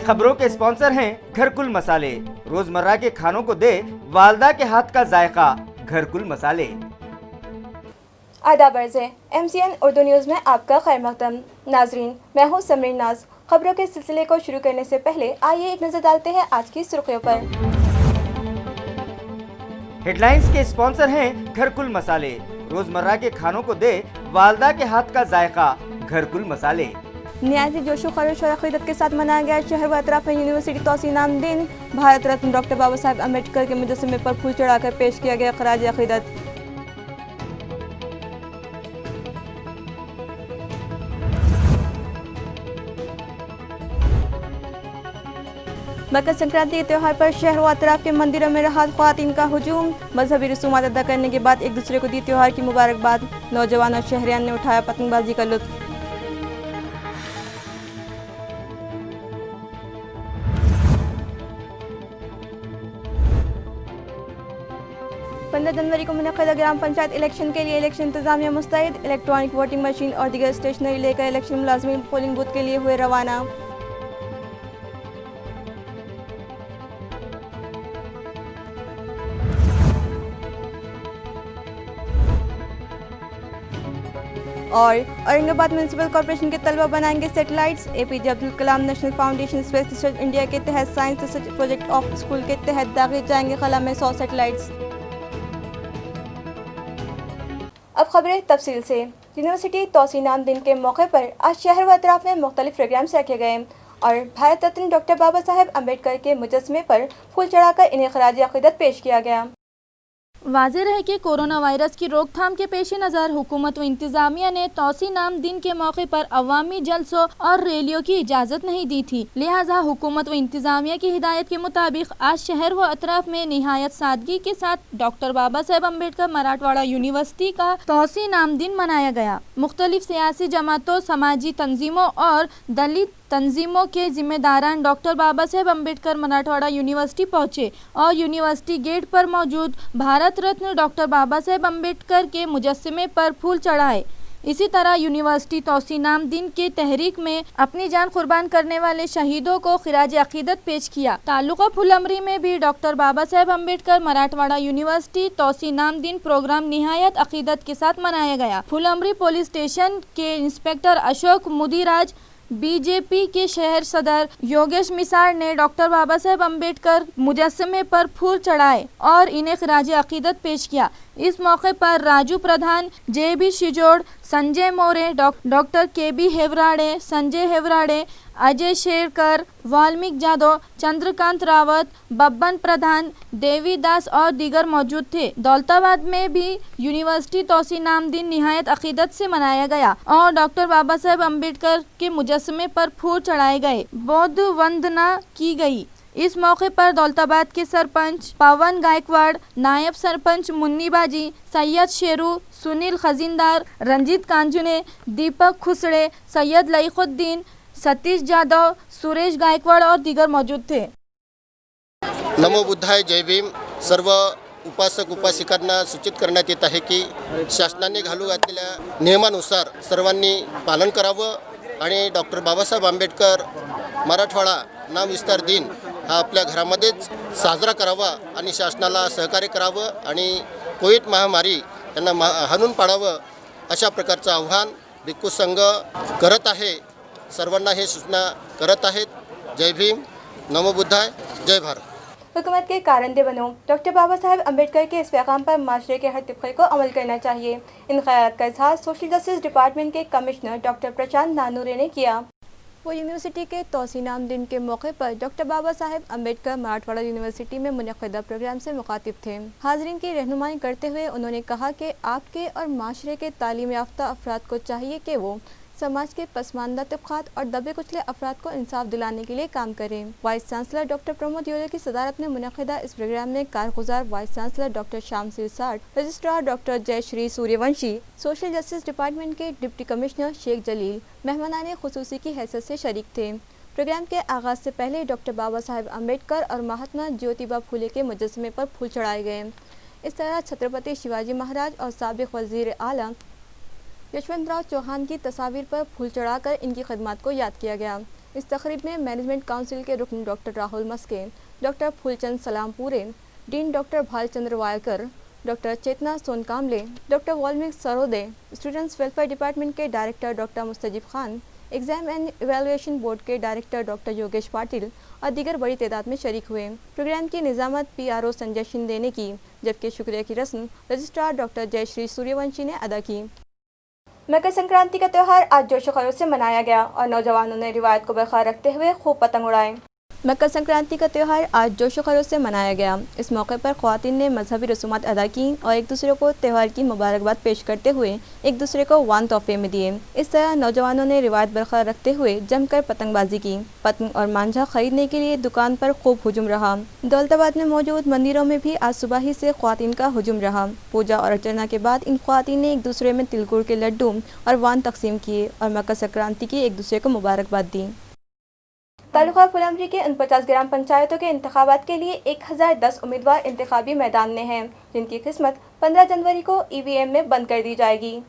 खबरों के स्पॉन्सर हैं घरकुल मसाले। रोजमर्रा के खानों को दे वालदा के हाथ का जायका, घरकुल मसाले। आदाब अर्ज़ है MCN उर्दू न्यूज़ में आपका खैर मक़दम। नाजरीन, मैं हूँ समरीन नाज। खबरों के सिलसिले को शुरू करने से पहले आइए एक नज़र डालते हैं आज की सुर्खियों पर। हेडलाइंस के स्पॉन्सर हैं घरकुल मसाले। रोजमर्रा के खानों को दे वालदा के हाथ का जायका, घरकुल मसाले। निहायत जोशो खरोश और अक़ीदत के साथ मनाया गया शहर व अतराफ में यूनिवर्सिटी तोसी नाम दिन। भारत रत्न डॉक्टर बाबा साहेब अम्बेडकर के मुजस्समे पर फूल चढ़ाकर पेश किया गया ख़राज अक़ीदत। मकर संक्रांति के त्यौहार पर शहर व अतराफ के मंदिरों में रहा ख़वातीन का हुजूम। मजहबी रसूमात अदा करने के बाद एक दूसरे को दी त्यौहार की मुबारकबाद। नौजवान और शहरियान ने उठाया पतंगबाजी का लुत्फ़। 15 जनवरी को मुनक़्क़िदा ग्राम पंचायत इलेक्शन के लिए इलेक्शन इंतजामिया मुस्तैद। इलेक्ट्रॉनिक वोटिंग मशीन और दीगर स्टेशनरी लेकर इलेक्शन मुलाज़मीन पोलिंग बूथ के लिए हुए रवाना। और औरंगाबाद म्यूनसिपल कॉर्पोरेशन के तलबा बनाएंगे satellites. APJ Abdul Kalam national foundation space research India के तहत science research project of school के तहत दाखिल जाएंगे खला में 100 सेटेलाइट्स। अब खबरें तफसील से। यूनिवर्सिटी तोसी नाम दिन के मौके पर आज शहर व अतराफ में मुख्तलिफ प्रोग्राम्स रखे गए और भारत रत्न डॉक्टर बाबा साहेब अम्बेडकर के मुजस्समे पर फूल चढ़ाकर इन्हें ख़राज अक़ीदत पेश किया गया। वाज़ेह है कि कोरोना वायरस की रोकथाम के पेश नज़र हुकूमत व इंतज़ामिया ने तोसी नाम दिन के मौके पर अवामी जलसों और रैलियों की इजाज़त नहीं दी थी। लिहाजा हुकूमत व इंतज़ामिया की हिदायत के मुताबिक आज शहर व अतराफ में निहायत सादगी के साथ डॉक्टर बाबा साहेब अम्बेडकर मराठवाड़ा यूनिवर्सिटी का तोसी नाम दिन मनाया गया। मुख्तलिफ सियासी जमातों, समाजी तंजीमों और दलित तंजीमों के जिम्मेदारान डॉक्टर बाबा साहेब अम्बेडकर मराठवाड़ा यूनिवर्सिटी पहुँचे और यूनिवर्सिटी गेट पर मौजूद भारत रत्न डॉक्टर बाबा साहेब अम्बेडकर के मुजस्समे पर फूल चढ़ाए। इसी तरह यूनिवर्सिटी तोसी नाम दिन के तहरीक में अपनी जान कुर्बान करने वाले शहीदों को ख़िराज अक़ीदत पेश किया। ताल्लुक़ा फुलमरी में भी डॉक्टर बाबा साहेब अम्बेडकर मराठवाड़ा यूनिवर्सिटी तोसी नाम दिन प्रोग्राम निहायत अक़ीदत के साथ मनाया गया। फुलमरी पुलिस स्टेशन के इंस्पेक्टर अशोक मुदिराज, BJP के शहर सदर योगेश मिसार ने डॉक्टर बाबा साहेब अम्बेडकर मुजस्समे पर फूल चढ़ाए और इन्हें ख़िराज अक़ीदत पेश किया। इस मौके पर राजू प्रधान, JB शिजोड़, Sanjay More, doctor KB हेवराड़े, Sanjay हेवराड़े, Ajay Sherkar, Valmiki Jadhav, Chandrakant Rawat, Babban प्रधान, देवी दास और दीगर मौजूद थे। दौलताबाद में भी यूनिवर्सिटी तोसी नाम दिन निहायत अक़ीदत से मनाया गया और डॉक्टर बाबा साहेब अम्बेडकर के मुजस्समे पर फूल चढ़ाए गए, बौद्ध वंदना की गई। इस मौके पर दौलताबाद के सरपंच पवन गायकवाड़, नायब सरपंच मुन्नी बाजी, सैयद शेरू, सुनील खजीनदार, रंजीत कांजुने, दीपक खुसड़े, सैयद लईखुद्दीन, सतीश जाधव, सुरेश गायकवाड़ और दीगर मौजूद थे। नमो बुद्धाय, जय भीम। सर्व उपासक उपासिकांना सूचित करण्यात येत आहे की शासनाने घालू घातलेल्या नियमानुसार सर्वांनी पालन करावं आणि डॉक्टर बाबासाहेब आंबेडकर मराठवाडा नाम विस्तार दिन हा आपल्या घरामध्येच साजरा करावा आणि शासनाला सहकार्य करावं आणि कोविड महामारी यांना हाणून पाडावं अशा प्रकारचं आव्हान भिक्खू संघ करत आहे। सर्वांना हे सूचना करत आहेत। जय भीम, नमो बुद्धाय, जय भारत। हुकूमत के कारंदे बनो। डॉक्टर बाबा साहेब अम्बेडकर के इस पैगाम पर माशरे के हर तबके को अमल करना चाहिए। इन ख़यालात का इज़हार सोशल जस्टिस डिपार्टमेंट के कमिश्नर डॉक्टर प्रशांत नानूरे ने किया। वो यूनिवर्सिटी के तोसी नाम दिन के मौके पर डॉक्टर बाबा साहेब अम्बेडकर मराठवाड़ा यूनिवर्सिटी में मुनक़्क़िदा प्रोग्राम से मुखातिब थे। हाज़रीन की रहनुमाई करते हुए उन्होंने कहा कि आपके और माशरे के तालीम याफ्ता अफराद को चाहिए कि वो समाज के पसमानदा तबक़ात और दबे कुचले अफराद को इंसाफ दिलाने के लिए काम करें। Vice chancellor doctor Pramod Yole की सदारत में मुनक़्क़िदा इस प्रोग्राम में कारगुजार vice chancellor doctor Shamsir Sath, registrar doctor Jayashree Suryavanshi, social justice department के डिप्टी कमिश्नर शेख जलील मेहमानाने खुसूसी की हैसियत से शरीक थे। प्रोग्राम के आगाज़ से पहले डॉक्टर बाबा साहेब अम्बेडकर और महात्मा ज्योतिबा फूले के मुजस्समे पर फूल चढ़ाए गए। इस तरह छत्रपति शिवाजी महाराज और साबिक़ वज़ीर आला यशवंतराव चौहान की तस्वीर पर फूल चढ़ाकर इनकी खिदमत को याद किया गया। اس تقریب میں مینجمنٹ کونسل کے رکن doctor Rahul Maske, doctor Phulchand Salampure, dean doctor Bhalchandra Waykar, doctor Chetna Sonkamble, doctor Valmik Sarode, students welfare department کے director doctor Mustajib Khan, exam and evaluation board کے ڈائریکٹر ڈاکٹر یوگیش پاٹل اور دیگر بڑی تعداد میں شریک ہوئے۔ پروگرام کی نظامت PRO سنجے شندے نے کی، جبکہ شکریہ کی رسم رجسٹرار ڈاکٹر جے شری سوریہ ونشی نے ادا کی۔ مکر سنکرانتی کا تہوار آج جوش و خروش سے منایا گیا اور نوجوانوں نے روایت کو برقرار رکھتے ہوئے خوب پتنگ اڑائے۔ مکر سنکرانتی کا تہوار آج جوش و خروش سے منایا گیا۔ اس موقع پر خواتین نے مذہبی رسومات ادا کی اور ایک دوسرے کو تہوار کی مبارکباد پیش کرتے ہوئے ایک دوسرے کو وان تحفے میں دیے۔ اس طرح نوجوانوں نے روایت برقرار رکھتے ہوئے جم کر پتنگ بازی کی۔ پتنگ اور مانجھا خریدنے کے لیے دکان پر خوب ہجوم رہا۔ دولت آباد میں موجود مندروں میں بھی آج صبح ہی سے خواتین کا ہجوم رہا۔ پوجا اور ارچنا کے بعد ان خواتین نے ایک دوسرے میں تل گڑ کے لڈو اور وان تقسیم کیے اور مکر سنکرانتی کی ایک دوسرے کو مبارکباد دی۔ تعلقہ پھولمری کے 49 گرام پنچایتوں کے انتخابات کے لیے 1010 امیدوار انتخابی میدان میں ہیں، جن کی قسمت 15 جنوری کو EVM میں بند کر دی جائے گی۔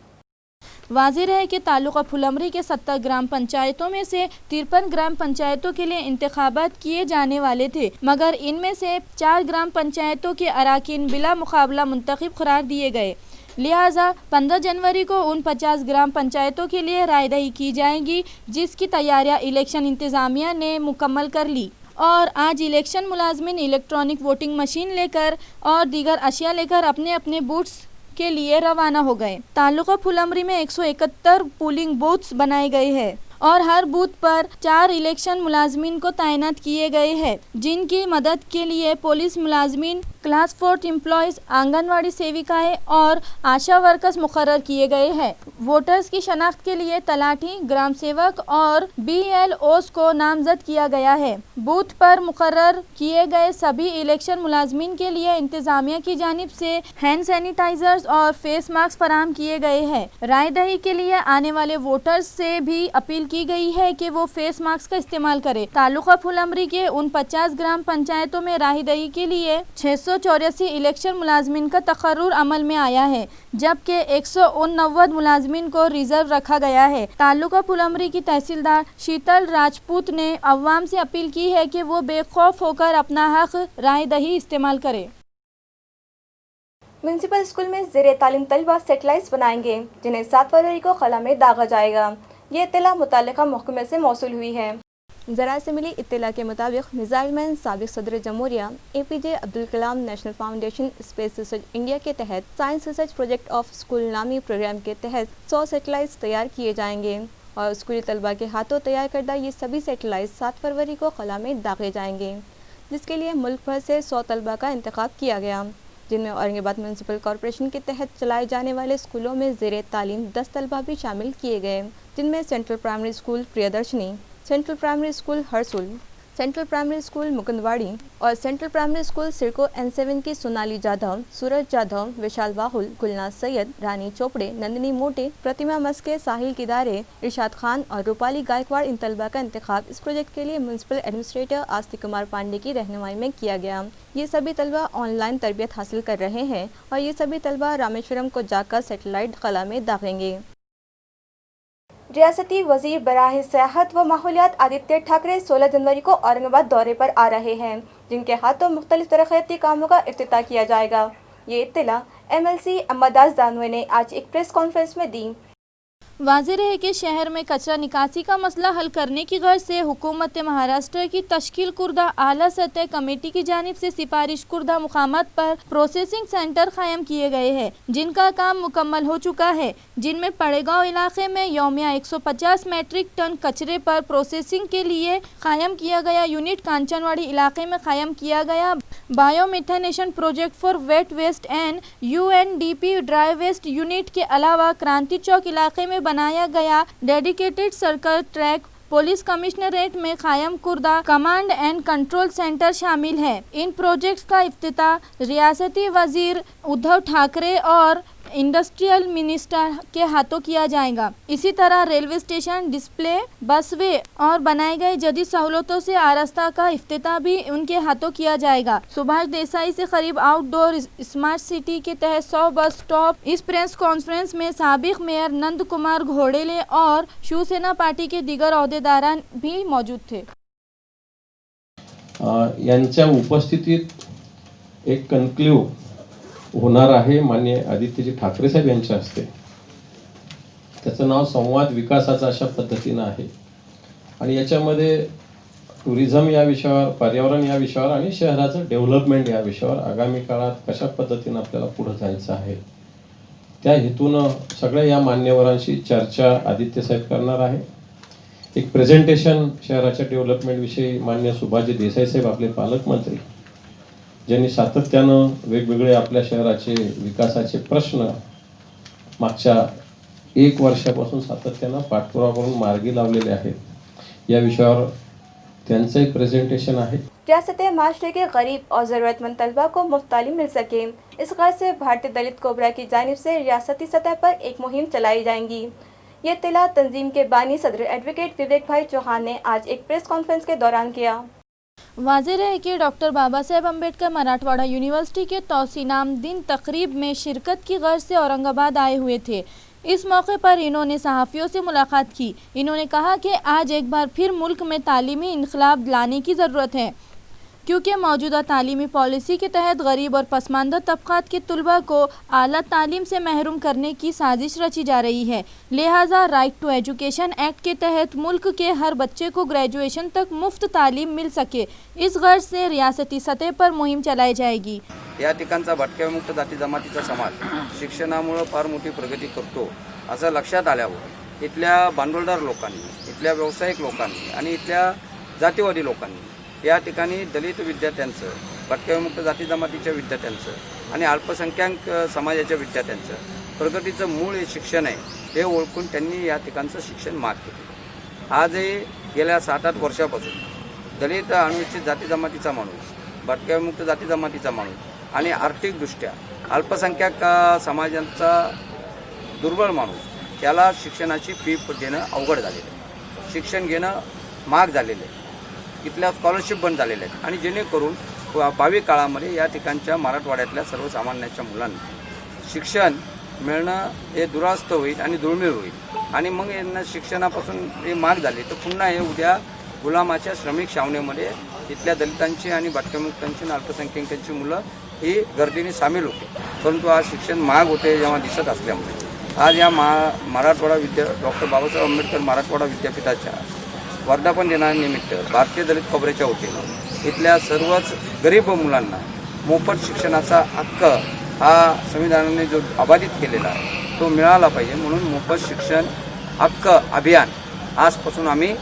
واضح رہے کہ تعلقہ پھولمری کے 70 گرام پنچایتوں میں سے 53 گرام پنچایتوں کے لیے انتخابات کیے جانے والے تھے، مگر ان میں سے 4 گرام پنچایتوں کے اراکین بلا مقابلہ منتخب قرار دیے گئے۔ لہٰذا 15 جنوری کو ان 50 گرام پنچایتوں کے لیے رائے دہی کی جائے گی، جس کی تیاریاں الیکشن انتظامیہ نے مکمل کر لی اور آج الیکشن ملازمین الیکٹرانک ووٹنگ مشین لے کر اور دیگر اشیاء لے کر اپنے اپنے بوتھس کے لیے روانہ ہو گئے۔ تعلقہ پھولمری میں 171 پولنگ بوتھس بنائے گئے ہیں اور ہر بوتھ پر 4 الیکشن ملازمین کو تعینات کیے گئے ہیں، جن کی مدد کے لیے پولیس ملازمین، کلاس 4 امپلائیز، آنگن واڑی سیوکائیں اور آشا ورکرز مقرر کیے گئے ہیں۔ ووٹرز کی شناخت کے لیے تلاٹھی، گرام سیوک اور BLOs کو نامزد کیا گیا ہے۔ بوتھ پر مقرر کیے گئے سبھی الیکشن ملازمین کے لیے انتظامیہ کی جانب سے ہینڈ سینیٹائزرز اور فیس ماسک فراہم کیے گئے ہیں۔ رائے دہی کے لیے آنے والے ووٹرز سے بھی اپیل کی گئی ہے کہ وہ فیس ماسک کا استعمال کرے۔ تعلقہ پھولمری کے ان 50 گرام پنچایتوں میں رائے دہی کے لیے 684 الیکشن ملازمین کا تقرر عمل میں آیا ہے، جبکہ 189 ملازمین کو ریزرو رکھا گیا ہے۔ تعلقہ پھولمری کی تحصیلدار شیتل راجپوت نے عوام سے اپیل کی ہے کہ وہ بے خوف ہو کر اپنا حق رائے دہی استعمال کرے۔ میونسپل اسکول میں زیر تعلیم طلبہ سیٹلائٹس بنائیں گے، جنہیں 7 فروری کو خلا میں داغا جائے گا۔ یہ اطلاع متعلقہ محکمے سے موصول ہوئی ہے۔ ذرائع سے ملی اطلاع کے مطابق میزائل مین سابق صدر جمہوریہ APJ Abdul Kalam national foundation space research India کے تحت science research project of school نامی پروگرام کے تحت 100 سیٹلائٹس تیار کیے جائیں گے اور اسکولی طلبہ کے ہاتھوں تیار کردہ یہ سبھی سیٹلائٹس 7 فروری کو خلا میں داغے جائیں گے، جس کے لیے ملک بھر سے 100 طلبہ کا انتخاب کیا گیا، جن میں اورنگ آباد میونسپل کارپوریشن کے تحت چلائے جانے والے اسکولوں میں زیر تعلیم 10 طلبہ بھی شامل کیے گئے، جن میں central primary school Priyadarshini, central primary school Harsul, central primary school Mukundwadi اور سینٹرل پرائمری اسکول سرکو N7 کی سونالی جادھو، سورج جادھو، وشال باہل، گلناز سید، رانی چوپڑے، نندنی موٹے، پرتیما مسکے، ساحل کدارے، ارشاد خان اور روپالی گائیکواڑ ان طلبہ کا انتخاب اس پروجیکٹ کے لیے میونسپل ایڈمنسٹریٹر آستی کمار پانڈے کی رہنمائی میں کیا گیا۔ یہ سبھی طلبہ آن لائن تربیت حاصل کر رہے ہیں اور یہ سبھی طلبہ رامیشورم کو جا کر سیٹلائٹ خلا میں داغیں گے۔ ریاستی وزیر براہ سیاحت و ماحولیات آدتیہ ٹھاکرے 16 جنوری کو اورنگ آباد دورے پر آ رہے ہیں، جن کے ہاتھوں مختلف ترقیاتی کاموں کا افتتاح کیا جائے گا۔ یہ اطلاع MLC امرداس دانوے نے آج ایک پریس کانفرنس میں دی۔ واضح رہے کہ شہر میں کچرا نکاسی کا مسئلہ حل کرنے کی غرض سے حکومت مہاراشٹر کی تشکیل کردہ اعلیٰ سطح کمیٹی کی جانب سے سفارش کردہ مقامات پر پروسیسنگ سینٹر قائم کیے گئے ہیں، جن کا کام مکمل ہو چکا ہے، جن میں پڑے گاؤں علاقے میں یومیہ 150 میٹرک ٹن کچرے پر پروسیسنگ کے لیے قائم کیا گیا یونٹ، کانچن واڑی علاقے میں قائم کیا گیا bio methanation project for wet waste and UNDP dry waste unit کے علاوہ کرانتی چوک علاقے میں بنایا گیا dedicated cycle track, police commissionerate میں قائم کردہ کمانڈ اینڈ کنٹرول سینٹر شامل ہے۔ ان پروجیکٹس کا افتتاح ریاستی وزیر ادھو ٹھاکرے اور इंडस्ट्रियल मिनिस्टर के हाथों किया जाएगा। इसी तरह रेलवे स्टेशन, डिस्प्ले, बसवे और बनाए गए जदीद सहूलतों से आरास्ता का इफ्तिताह भी उनके हाथों किया जाएगा। सुभाष देसाई से करीब आउटडोर स्मार्ट सिटी के तहत 100 बस स्टॉप। इस प्रेस कॉन्फ्रेंस में साबिक मेयर नंद कुमार घोडेले और शिवसेना पार्टी के दीगर ओहदेदारान भी मौजूद थे। यांच्या उपस्थितीत एक कन्क्ल्यूव होणार आहे माननीय आदित्यजी ठाकरे साहेब यांच्या हस्ते। त्याचं नाव संवाद विकासाचा अशा पद्धतीनं आहे आणि याच्यामध्ये टुरिझम या विषयावर, पर्यावरण या विषयावर आणि शहराचं डेव्हलपमेंट या विषयावर आगामी काळात कशा पद्धतीनं आपल्याला पुढे जायचं आहे त्या हेतून सगळ्या या मान्यवरांशी चर्चा आदित्य साहेब करणार आहे। एक प्रेझेंटेशन शहराच्या डेव्हलपमेंट विषयी माननीय सुभाषजी देसाई साहेब आपले पालकमंत्री ज्यांनी सातत्यानं वेगवेगळे आपल्या शहराचे विकासाचे प्रश्न मागच्या 1 वर्षापासून सातत्यानं पाठपुरावा करून मार्गी लावलेले आहेत। या विषयावर त्यांचं एक प्रेजेंटेशन आहे। रियासत माशरे के गरीब और ज़रूरतमंद तलबा को मुफ्त तालीम मिल सके, इस गर्ज से भारतीय दलित कोबरा की जानिब से रियासती सतह पर एक मुहिम चलाई जाएंगी। ये इत्तला तंजीम के बानी सदर एडवोकेट विवेक भाई चौहान ने आज एक प्रेस कॉन्फ्रेंस के दौरान किया। वाज़ेह है कि डॉक्टर बाबा साहेब अम्बेडकर मराठवाड़ा यूनिवर्सिटी के तौसीनाम दिन तकरीब में शिरकत की गर्ज से औरंगाबाद आए हुए थे। इस मौके पर इन्होंने सहाफ़ियों से मुलाकात की। इन्होंने कहा कि आज एक बार फिर मुल्क में तालीमी इनकलाब लाने की ज़रूरत है, क्योंकि मौजूदा तालीमी पॉलिसी के तहत गरीब और पसमानदा तबक़ात के तलबा को आला तालीम से महरूम करने की साजिश रची जा रही है। लिहाजा राइट टू एजुकेशन एक्ट के तहत मुल्क के हर बच्चे को ग्रेजुएशन तक मुफ्त तालीम मिल सके, इस गर्ज से रियासती सतह पर मुहिम चलाई जाएगी। या ठिकाणचा भटक्याविमुक्त जाती जमातीचा समाज शिक्षणामुळे फार मोठी प्रगती करतो असं लक्षात आल्यावर इथल्या भांडवलदार लोकांनी, इथल्या व्यावसायिक लोकांनी आणि इथल्या जातीवादी लोकांनी या ठिकाणी दलित विद्यार्थ्यांचं, भटक्याविमुक्त जाती जमातीच्या विद्यार्थ्यांचं आणि अल्पसंख्याक समाजाच्या विद्यार्थ्यांचं प्रगतीचं मूळ हे शिक्षण आहे हे ओळखून त्यांनी या ठिकाणचं शिक्षण माग केलं। आजही गेल्या 7-8 वर्षापासून दलित अनुसूचित जाती जमातीचा माणूस, भटक्याविमुक्त जाती जमातीचा माणूस आणि आर्थिकदृष्ट्या अल्पसंख्याक समाजांचा दुर्बल माणूस त्याला शिक्षणाची फी देणं अवघड झालेलं आहे, शिक्षण घेणं महाग झालेलं आहे, इथल्या स्कॉलरशिप बंद झालेल्या आहेत आणि जेणेकरून भावी काळामध्ये या ठिकाणच्या मराठवाड्यातल्या सर्वसामान्यांच्या मुलांना शिक्षण मिळणं हे दुरास्त होईल आणि दुर्मिळ होईल आणि मग यांना शिक्षणापासून हे महाग झाले तर पुन्हा हे उद्या गुलामाच्या श्रमिक छावणीमध्ये इथल्या दलितांची आणि भटक्यामुक्तांची आणि अल्पसंख्याकांची मुलं ही गर्दीने सामील होते। परंतु आज शिक्षण महाग होते जेव्हा दिसत असल्यामुळे आज या मराठवाडा डॉक्टर बाबासाहेब आंबेडकर मराठवाडा विद्यापीठाच्या वर्धापन दिनानिमित्त भारतीय दलित कोबऱ्याच्या वतीनं इथल्या सर्वच गरीब मुलांना मोफत शिक्षणाचा हक्क हा संविधानाने जो अबाधित केलेला आहे तो मिळाला पाहिजे, म्हणून मोफत शिक्षण हक्क अभियान आजपासून आम्ही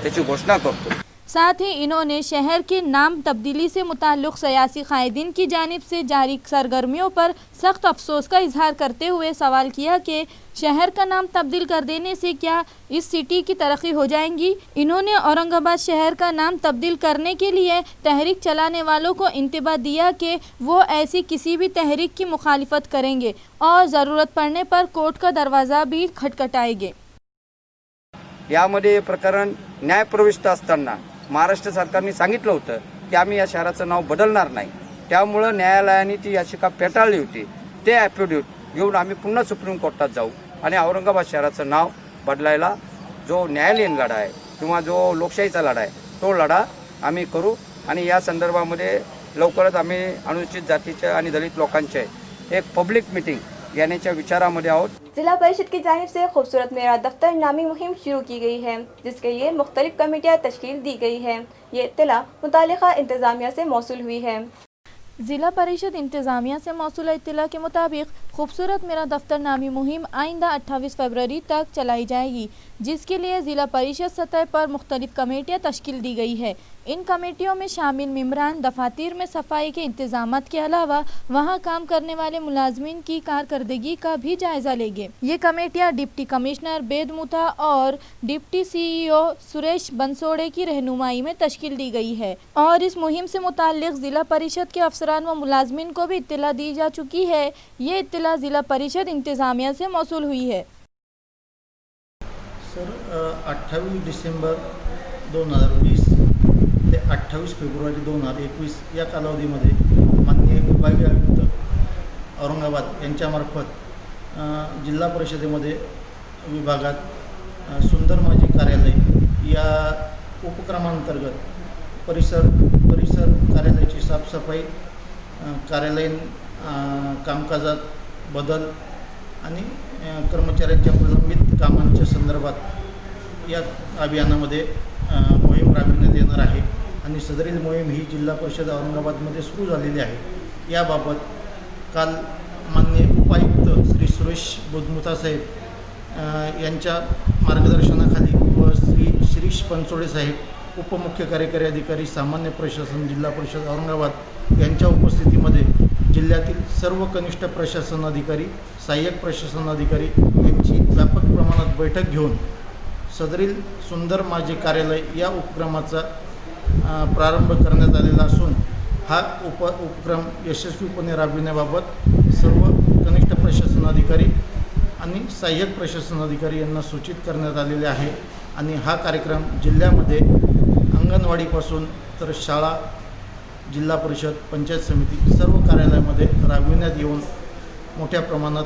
त्याची घोषणा करतो। साथ ही इन्होंने शहर के नाम तब्दीली से मुताल्लिक़ सियासी कायदीन की जानिब से जारी सरगर्मियों पर सख्त अफसोस का इजहार करते हुए सवाल किया कि शहर का नाम तब्दील कर देने से क्या इस सिटी की तरक्की हो जाएगी। इन्होंने औरंगाबाद शहर का नाम तब्दील करने के लिए तहरीक चलाने वालों को इंतबाह दिया कि वो ऐसी किसी भी तहरीक की मुखालिफत करेंगे और ज़रूरत पड़ने पर कोर्ट का दरवाज़ा भी खटखटाएंगे। यामध्ये प्रकरण न्यायप्रविष्ट असताना महाराष्ट्र सरकारने सांगितलं होतं की आम्ही या शहराचं नाव बदलणार नाही, त्यामुळं न्यायालयाने ती याचिका फेटाळली होती। ते ॲफिडेविट घेऊन आम्ही पुन्हा सुप्रीम कोर्टात जाऊ आणि औरंगाबाद शहराचं नाव बदलायला जो न्यायालयीन लढा आहे किंवा जो लोकशाहीचा लढा आहे तो लढा आम्ही करू आणि या संदर्भामध्ये लवकरच आम्ही अनुसूचित जातीच्या आणि दलित लोकांचे एक पब्लिक मीटिंग यानेच्या विचारामध्ये आहोत। जिला परिषद की जानिब से खूबसूरत मेरा दफ्तर नामी मुहिम शुरू की गई है, जिसके लिए मुख्तलिफ कमेटियाँ तश्कील दी गई है। ये इत्तला मुतालिका इंतज़ामिया से मौसूल हुई है। ज़िला परिषद इंतज़ामिया से मौसूल इत्तला के मुताबिक खूबसूरत मेरा दफ्तर नामी मुहिम आइंदा 28 फरवरी तक चलाई जाएगी, जिसके लिए ज़िला परिषद सतह पर मुख्तलिफ कमेटियाँ तश्कील दी गई है। इन कमेटियों में शामिल मेम्बरान दफातर में सफाई के इंतजामात के अलावा वहाँ काम करने वाले मुलाजमीन की कारकर्दगी का भी जायज़ा लेंगे। ये कमेटियाँ डिप्टी कमिश्नर बेदमुथा और डिप्टी CEO सुरेश बंसोड़े की रहनुमाई में तश्कील दी गई है और इस मुहिम से मुताल्लिक़ ज़िला परिषद के अफसर अफसरान व मुलाजमीन को भी इत्तला दी जा चुकी है। ये इत्तला ज़िला परिषद इंतज़ामिया से मौसूल हुई है। सर 28 डिसेंबर 2020 ते 28 फेब्रुवारी 2021 या कालावधीमध्ये माननीय विभागीय आयुक्त औरंगाबाद यांच्यामार्फत जिल्हा परिषदेमध्ये विभागात सुंदर माझी कार्यालय या उपक्रमांतर्गत परिसर कार्यालयाची साफसफाई, कार्यालयीन कामकाजात बदल आणि कर्मचाऱ्यांच्या प्रलंबित कामांच्या संदर्भात या अभियानामध्ये मोहीम राबविण्यात येणार आहे आणि सदरील मोहीम ही जिल्हा परिषद औरंगाबादमध्ये सुरू झालेली आहे। याबाबत काल माननीय उपायुक्त श्री सुरेश बुधमुथा साहेब यांच्या मार्गदर्शनाखाली व श्री शिरीष पंचोडे साहेब उपमुख्य कार्यकारी अधिकारी सामान्य प्रशासन जिल्हा परिषद औरंगाबाद यांच्या उपस्थितीमध्ये जिल्ह्यातील सर्व कनिष्ठ प्रशासन अधिकारी, सहाय्यक प्रशासन अधिकारी यांची व्यापक प्रमाणात बैठक घेऊन सदरील सुंदर माझे कार्यालय या उपक्रमाचा प्रारंभ करण्यात आलेला असून हा उपक्रम यशस्वीपणे राबविण्याबाबत सर्व कनिष्ठ प्रशासन अधिकारी आणि सहाय्यक प्रशासन अधिकारी यांना सूचित करण्यात आलेले आहे आणि हा कार्यक्रम जिल्ह्यामध्ये अंगणवाडीपासून तर शाळा, जिल्हा परिषद, पंचायत समिती सर्व कार्यालयामध्ये राबविण्यात येऊन मोठ्या प्रमाणात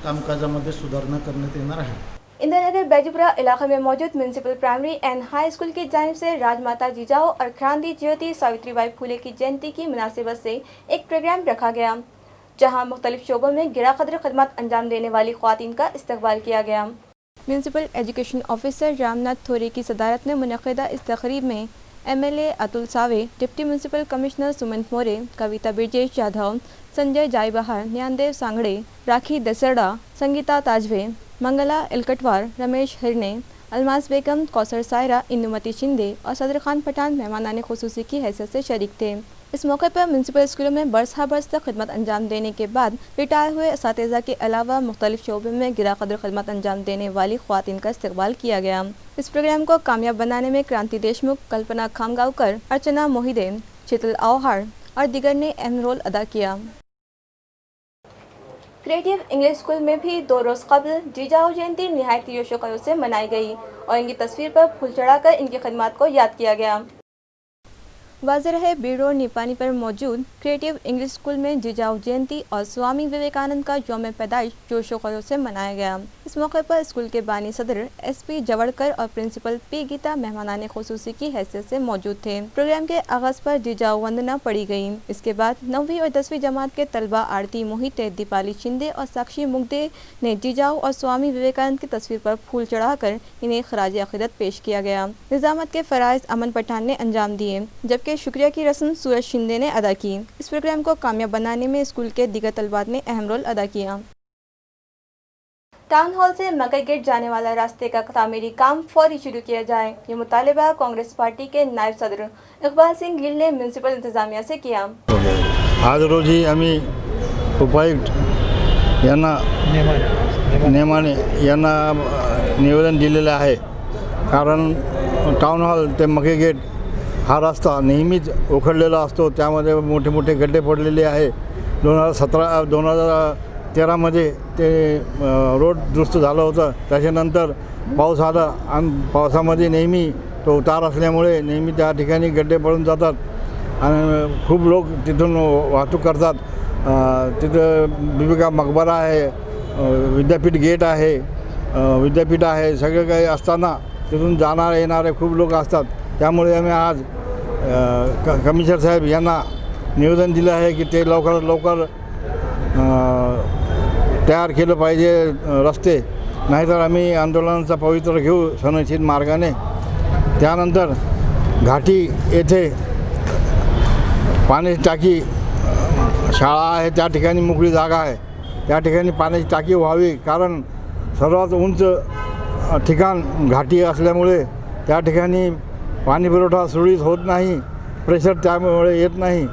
कामकाजामध्ये सुधारणा करण्यात येणार आहे। इंदिरानगर बैजूपुरा इलाके में मौजूद municipal primary and high school की जानिब से राजमाता जिजाऊ और क्रांति ज्योति सावित्रीबाई फुले की जयंती की मुनासिबत से एक प्रोग्राम रखा गया, जहां मुख्तलिफ शोबों में गिरा कदर खदमत अंजाम देने वाली ख्वातीन का इस्तकबाल किया गया। म्यूनसिपल एजुकेशन ऑफिसर रामनाथ थोरी की सदारत में मुनक़िदा इस तकरीब में MLA Atul Save, deputy municipal commissioner Sumant मोरे, कविता बिरजेश जाधव, संजय जायबहार, न्यानदेव सांगड़े, राखी दसरडा, संगीता ताजवे, मंगला इलकटवार, रमेश हिरने, अलमास बेगम, कौसर सायरा, इंदुमती शिंदे और सदर खान पठान मेहमानान खुसूसी की हैसियत से शरीक थे। इस मौके पर म्यूनसिपल स्कूलों में बरस हा बरस तक खिदमत अंजाम देने के बाद रिटायर हुए असातिज़ा के अलावा मुख्तलिफ शोबों में गिरा कदर खिदमत अंजाम देने वाली ख्वातीन का इस्तकबाल किया गया। इस प्रोग्राम को कामयाब बनाने में क्रांति देशमुख, कल्पना खामगांवकर, अर्चना मोहिदे, शीतल आओहार और दीगर ने अहम रोल अदा किया। क्रिएटिव इंग्लिश स्कूल में भी 2 रोज़ कबल जिजाऊ जयंती निहायत जोशो खरोश से मनाई गई और इनकी तस्वीर पर फूल चढ़ाकर इनकी खिदमत को याद किया गया। वाज़ेह है बीड़ रोड निपानी पर मौजूद क्रिएटिव इंग्लिश स्कूल में जिजाऊ जयंती और स्वामी विवेकानंद का यौम पैदाइश जोशो खरोश से मनाया गया। इस मौके पर स्कूल के बानी सदर SP जवड़कर और प्रिंसिपल P गीता मेहमानाने खुसूसी की हैसियत से मौजूद थे। प्रोग्राम के आगाज़ पर जिजाऊ वंदना पढ़ी गई। इसके बाद 9वीं और 10वीं जमात के तलबा आरती मोहिते, दीपाली शिंदे और साक्षी मुगदे ने जिजाऊ और स्वामी विवेकानंद की तस्वीर पर फूल चढ़ाकर इन्हें खराज अक़ीदत पेश किया गया। निज़ामत के फ़राइज़ अमन पठान ने अंजाम दिए, जबकि शुक्रिया की रस्म सूरज शिंदे ने अदा की। इस प्रोग्राम को कामयाब बनाने में स्कूल के दीगर तलबात ने अहम रोल अदा किया। टाउन हॉल से मकई गेट जाने वाला रास्ते का तामीरी काम फौरी शुरू किया जाए, ये मुतालिबा कांग्रेस पार्टी के नायब सदर इकबाल सिंह गिल ने म्यूनसिपल इंतजामिया से किया। आज रोजी आम्ही उपायुक्त यांना नेमाने यांना निवेदन दिलेलं आहे, कारण टाउन हॉल ते मकई गेट हा रस्ता नेहमीच उखडलेला असतो, त्यामध्ये मोठे मोठे गड्डे पडलेले आहे। 2013मध्ये ते रोड दुरुस्त झालं होतं, त्याच्यानंतर पाऊस आला आणि पावसामध्ये नेहमी तो उतार असल्यामुळे नेहमी त्या ठिकाणी गड्डे पडून जातात आणि खूप लोक तिथून वाहतूक करतात। तिथं बिबिका मकबरा आहे, विद्यापीठ गेट आहे, विद्यापीठ आहे, सगळं काही असताना तिथून जाणारे येणारे खूप लोक असतात। त्यामुळे आम्ही आज कमिशनर साहेब यांना निवेदन दिलं आहे की ते लवकरात लवकर तयार केलं पाहिजे रस्ते, नाहीतर आम्ही आंदोलनाचा पवित्र घेऊ सनशील मार्गाने। त्यानंतर घाटी येथे पाण्याची टाकी शाळा आहे, त्या ठिकाणी मोकळी जागा आहे, त्या ठिकाणी पाण्याची टाकी व्हावी, कारण सर्वात उंच ठिकाण घाटी असल्यामुळे त्या ठिकाणी पाणी पुरवठा सुरळीत होत नाही, प्रेशर त्यामुळे येत नाही।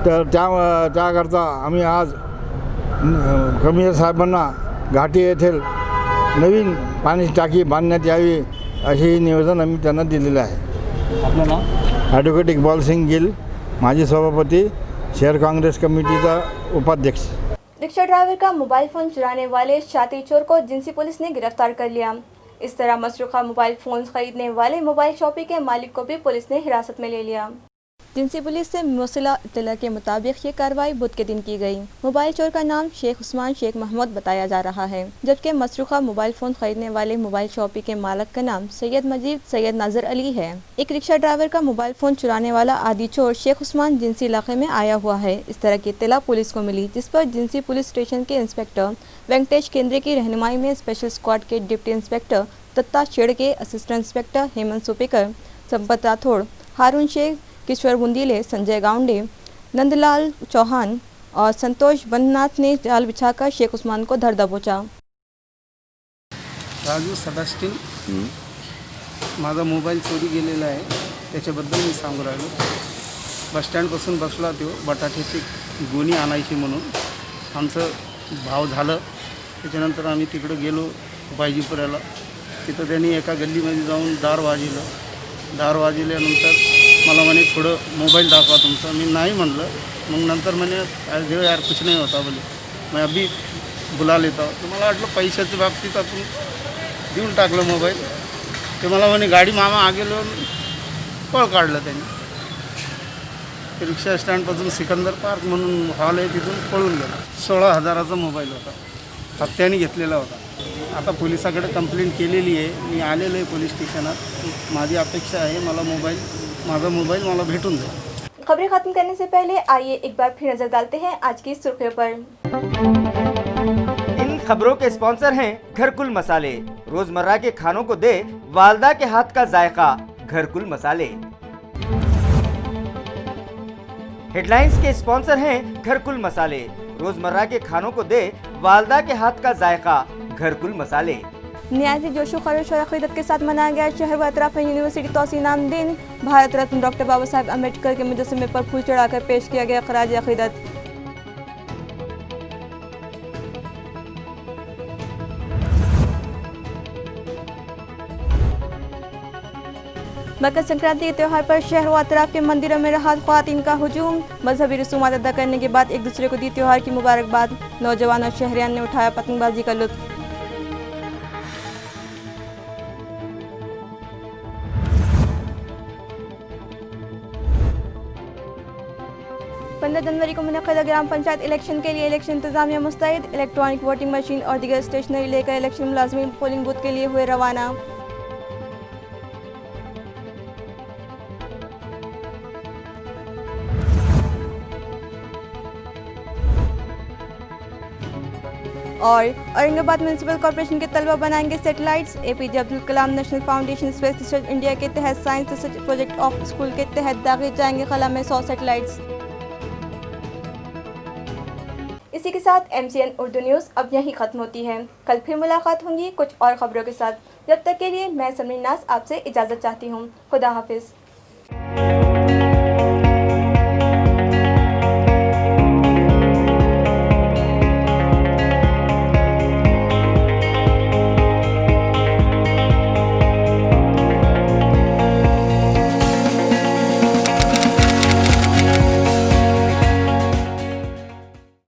तर त्याकरता आम्ही आज कमिशनर साहेबांना घाटी येथील नवीन पाण्याची टाकी बांधण्यात यावी अशी निवेदन आम्ही त्यांना दिलेलं आहे। आपलं नाव? ॲडव्होकेट इकबाल सिंग गिल, माजी सभापती शहर काँग्रेस कमिटीचा उपाध्यक्ष। रिक्शा ड्राइवर का मोबाइल फोन चुराने वाले शातिर चोर को जिंसी पुलिस ने गिरफ्तार कर लिया। इस तरह मसरूखा मोबाइल फोन खरीदने वाले मोबाइल शॉपी के मालिक को भी पुलिस ने हिरासत में ले लिया। जिंसी पुलिस से मौसूला इत्तला के मुताबिक ये कार्रवाई बुध के दिन की गई। मोबाइल चोर का नाम शेख उस्मान शेख मोहम्मद बताया जा रहा है, जबकि मसरूखा मोबाइल फ़ोन खरीदने वाले मोबाइल शॉपी के मालिक का नाम सैयद मजीद सैयद नाजर अली है। एक रिक्शा ड्राइवर का मोबाइल फ़ोन चुराने वाला आदि चोर शेख उस्मान जिंसी इलाके में आया हुआ है। इस तरह की इत्तला पुलिस को मिली, जिस पर जिंसी पुलिस स्टेशन के इंस्पेक्टर वेंकटेश केंद्रे की रहनुमाई में स्पेशल स्क्वाड के deputy inspector Datta Shedke, assistant inspector Hemant Supekar, Sampat Rathod, Haroon Shaikh, Kishor Bundile, Sanjay Gaunde, Nandlal Chauhan और संतोष बननाथ ने जाल बिछाकर शेख उस्मान को धर दबोचा। राजू सदास्टील माझा मोबाईल चोरी गेलेला आहे, त्याच्याबद्दल मी सांगू राहिलो। बसस्टँडपासून बसला तो बटाट्याची गोणी आणायची म्हणून आमचं भाव झालं। त्याच्यानंतर आम्ही तिकडं गेलो बायजीपुऱ्याला। तिथं त्यांनी एका गल्लीमध्ये जाऊन दार वाजल्यानंतर मला म्हणे थोडं मोबाईल दाखवा तुमचा। मी नाही म्हणलं। मग नंतर म्हणे देव यार कुछ नाही होता बोले, मैं अभी बुला लेता हूँ। तर मला वाटलं पैशाच्या बाबतीत आपण देऊन टाकलं मोबाईल। ते मला म्हणे गाडी मामा आगेलो, पळ काढलं त्यांनी। ते रिक्षा स्टँडपासून सिकंदर पार्क म्हणून हॉल आहे तिथून पळून गेला। 16,000चा मोबाईल होता, हप्त्याने घेतलेला होता। आता पोलिसाकडे कंप्लेंट केलेली आहे, मी आलेलो आहे पोलीस स्टेशनात। माझी अपेक्षा आहे माझा मोबाईल मला भेटून जाईल। खबरें खत्म करने से पहले आइए एक बार फिर नजर डालते हैं आज की सुर्खियों पर। इन खबरों के स्पॉन्सर हैं घरकुल मसाले। रोजमर्रा के खानों को दे वालदा के हाथ का जायका, घरकुल मसाले। हेडलाइंस के स्पॉन्सर हैं घरकुल मसाले। रोजमर्रा के खानों को दे वालदा के हाथ का जायका, घरकुल मसाले। निहायत जोशो खरोश और अक़ीदत के साथ मनाया गया शहर व अतराफ में यूनिवर्सिटी तौसीर नाम दिन। भारत रत्न डॉक्टर बाबा साहब अम्बेडकर के मुजस्समे पर फूल चढ़ाकर पेश किया गया खराज अक़ीदत। मकर संक्रांति के त्यौहार पर शहर व अतराफ के मंदिरों में रहा ख्वातीन का हुजूम। मजहबी रसूमात अदा करने के बाद एक दूसरे को दी त्यौहार की मुबारकबाद। नौजवान और शहरियान ने उठाया पतंगबाजी का लुत्फ। 15 जनवरी को मुनक़िद ग्राम पंचायत इलेक्शन के लिए इलेक्शन इंतजामिया मुस्तैद। इलेक्ट्रॉनिक वोटिंग मशीन और दीगर स्टेशनरी लेकर इलेक्शन मुलाज़मीन पोलिंग बूथ के लिए हुए रवाना। और औरंगाबाद म्यूनसिपल कॉर्पोरेशन के तलबा बनाएंगे satellites. APJ Abdul Kalam national foundation space research India के तहत science research project of school के तहत दाखिल जाएंगे खला में 100 सैटेलाइट्स। इसी के साथ MCN उर्दू न्यूज़ अब यहीं ख़त्म होती है। कल फिर मुलाकात होंगी कुछ और ख़बरों के साथ। जब तक के लिए मैं समरीन नास आपसे इजाज़त चाहती हूँ। खुदा हाफिज़।